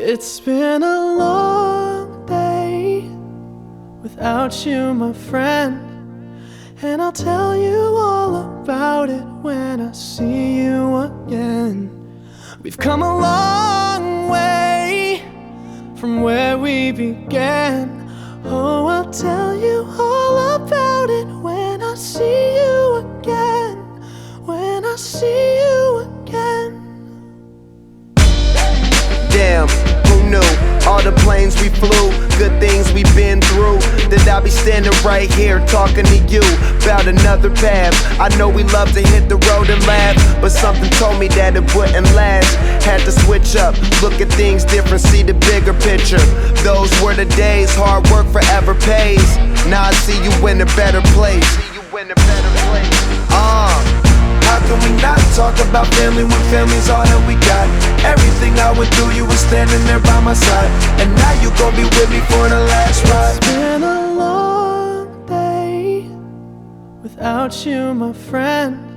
It's been a long day without you, my friend, and I'll tell you all about it when I see you again. We've come a long way from where we began. Oh, I'll tell you all about it when I see you again. When I see you again. Damn, who knew? All the planes we flew, good things we've been through, that I'll be standing right here talking to you about another path. I know we love to hit the road and laugh, but something told me that it wouldn't last. Had to switch up, look at things different, see the bigger picture. Those were the days, hard work forever pays. Now I see you in a better place. How can we not talk about family when family's all that we got? Everything I went through, you were standing there by my side, and now you gon' be with me for the last ride. It's been a long day without you, my friend,